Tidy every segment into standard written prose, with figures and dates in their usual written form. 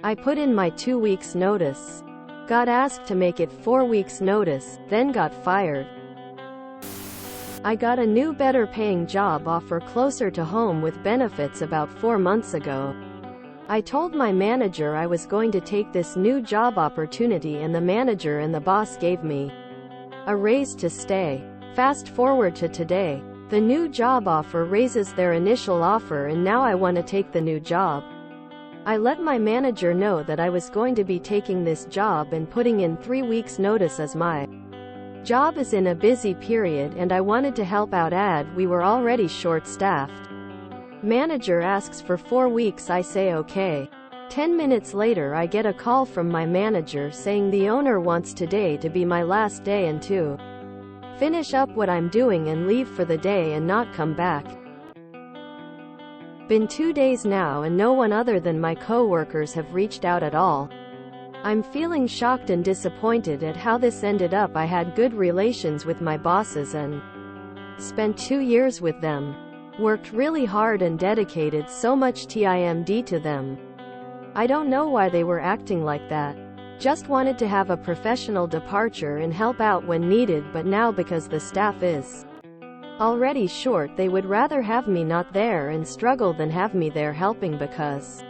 I put in my 2 weeks notice. Got asked to make it 4 weeks notice, then got fired. I got a new better paying job offer closer to home with benefits about 4 months ago. I told my manager I was going to take this new job opportunity, and the manager and the boss gave me a raise to stay. Fast forward to today. The new job offer raises their initial offer, and now I want to take the new job. I let my manager know that I was going to be taking this job and putting in 3 weeks notice as my job is in a busy period and I wanted to help out. We were already short-staffed. Manager asks for 4 weeks. I say okay. 10 minutes later I get a call from my manager saying the owner wants today to be my last day and to finish up what I'm doing and leave for the day and not come back. Been 2 days now and no one other than my co-workers have reached out at all. I'm feeling shocked and disappointed at how this ended up. I had good relations with my bosses and spent 2 years with them. Worked really hard and dedicated so much time to them. I don't know why they were acting like that. Just wanted to have a professional departure and help out when needed, but now because the staff is already short, they would rather have me not there and struggle than have me there helping because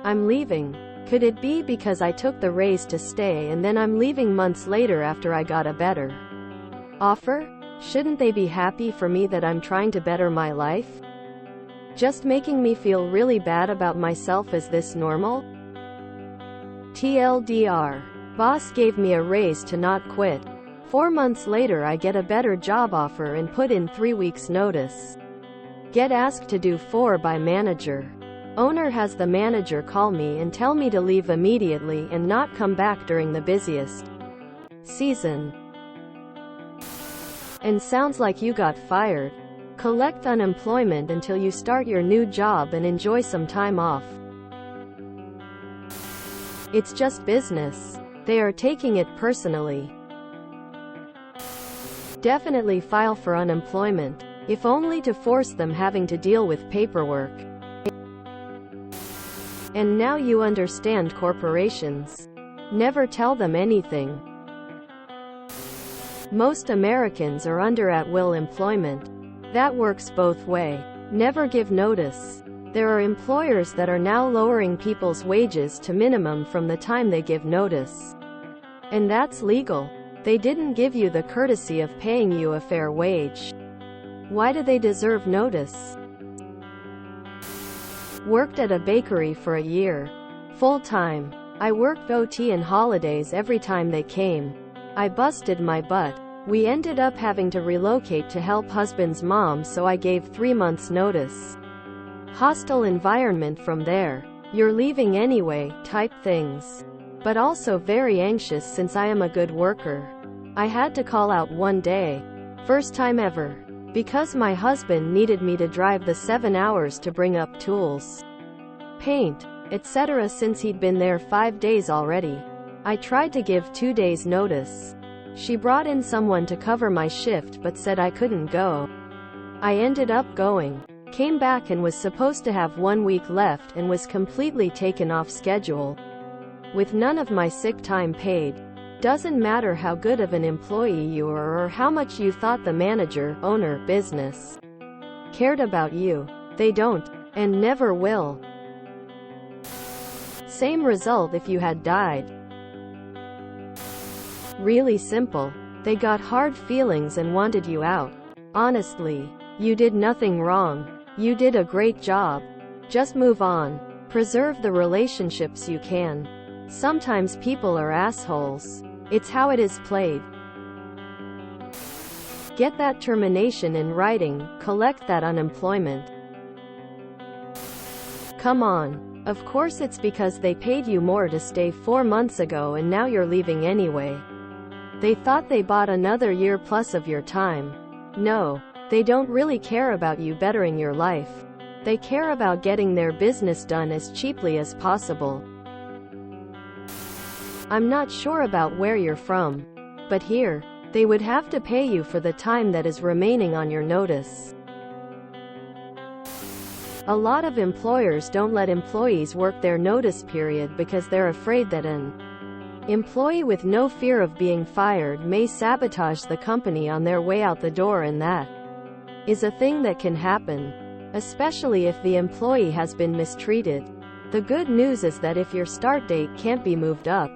I'm leaving. Could it be because I took the raise to stay and then I'm leaving months later after I got a better offer? Shouldn't they be happy for me that I'm trying to better my life? Just making me feel really bad about myself. Is this normal? TLDR. Boss gave me a raise to not quit. 4 months later I get a better job offer and put in 3 weeks notice. Get asked to do 4 by manager. Owner has the manager call me and tell me to leave immediately and not come back during the busiest season. And sounds like you got fired. Collect unemployment until you start your new job and enjoy some time off. It's just business. They are taking it personally. Definitely file for unemployment, if only to force them having to deal with paperwork. And now you understand corporations. Never tell them anything. Most Americans are under at-will employment. That works both ways. Never give notice. There are employers that are now lowering people's wages to minimum from the time they give notice. And that's legal. They didn't give you the courtesy of paying you a fair wage. Why do they deserve notice? Worked at a bakery for a year. Full-time. I worked OT and holidays every time they came. I busted my butt. We ended up having to relocate to help husband's mom, so I gave 3 months notice. Hostile environment from there. You're leaving anyway, type things. But also very anxious since I am a good worker. I had to call out one day. First time ever. Because my husband needed me to drive the 7 hours to bring up tools, paint, etc. since he'd been there 5 days already. I tried to give 2 days notice. She brought in someone to cover my shift but said I couldn't go. I ended up going. Came back and was supposed to have 1 week left and was completely taken off schedule. With none of my sick time paid. Doesn't matter how good of an employee you are or how much you thought the manager, owner, business cared about you. They don't. And never will. Same result if you had died. Really simple. They got hard feelings and wanted you out. Honestly, you did nothing wrong. You did a great job. Just move on. Preserve the relationships you can. Sometimes people are assholes. It's how it is played. Get that termination in writing, collect that unemployment. Come on. Of course it's because they paid you more to stay 4 months ago and now you're leaving anyway. They thought they bought another year plus of your time. No. They don't really care about you bettering your life. They care about getting their business done as cheaply as possible. I'm not sure about where you're from. But here, they would have to pay you for the time that is remaining on your notice. A lot of employers don't let employees work their notice period because they're afraid that an employee with no fear of being fired may sabotage the company on their way out the door, and that is a thing that can happen, especially if the employee has been mistreated. The good news is that if your start date can't be moved up,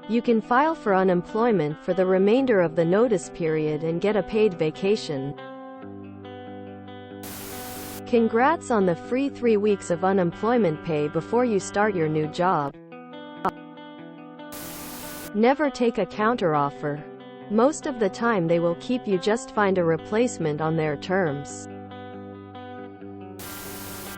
you can file for unemployment for the remainder of the notice period and get a paid vacation. Congrats on the free 3 weeks of unemployment pay before you start your new job. Never take a counteroffer. Most of the time they will keep you, just find a replacement on their terms.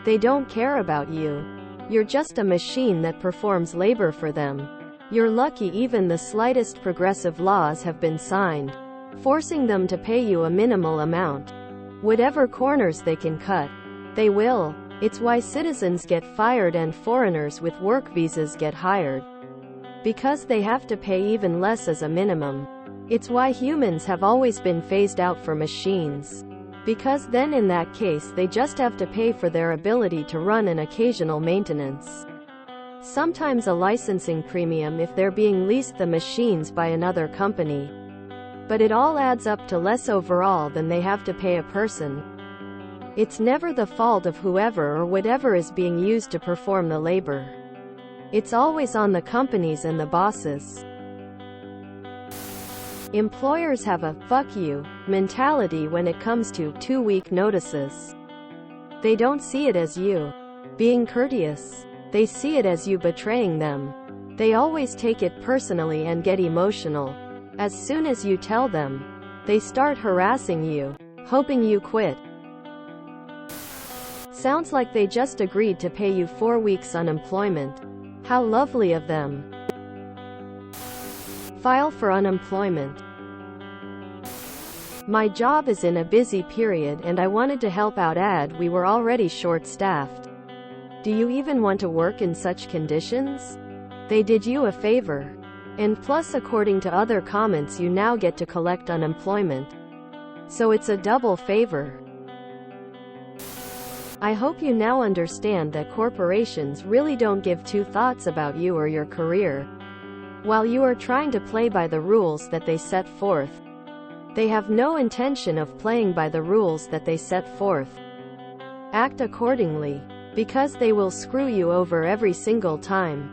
They don't care about you. You're just a machine that performs labor for them. You're lucky even the slightest progressive laws have been signed, forcing them to pay you a minimal amount. Whatever corners they can cut, they will. It's why citizens get fired and foreigners with work visas get hired, because they have to pay even less as a minimum. It's why humans have always been phased out for machines, because then in that case they just have to pay for their ability to run an occasional maintenance. Sometimes a licensing premium if they're being leased the machines by another company. But it all adds up to less overall than they have to pay a person. It's never the fault of whoever or whatever is being used to perform the labor. It's always on the companies and the bosses. Employers have a "fuck you" mentality when it comes to 2-week notices. They don't see it as you being courteous. They see it as you betraying them. They always take it personally and get emotional. As soon as you tell them, they start harassing you, hoping you quit. Sounds like they just agreed to pay you 4 weeks unemployment. How lovely of them. File for unemployment. My job is in a busy period and I wanted to help out. We were already short-staffed. Do you even want to work in such conditions? They did you a favor. And plus, according to other comments, you now get to collect unemployment. So it's a double favor. I hope you now understand that corporations really don't give two thoughts about you or your career. While you are trying to play by the rules that they set forth, they have no intention of playing by the rules that they set forth. Act accordingly, because they will screw you over every single time.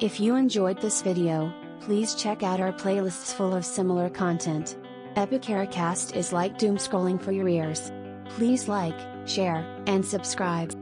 If you enjoyed this video, please check out our playlists full of similar content. Epicaricast is like doom scrolling for your ears. Please like, share, and subscribe.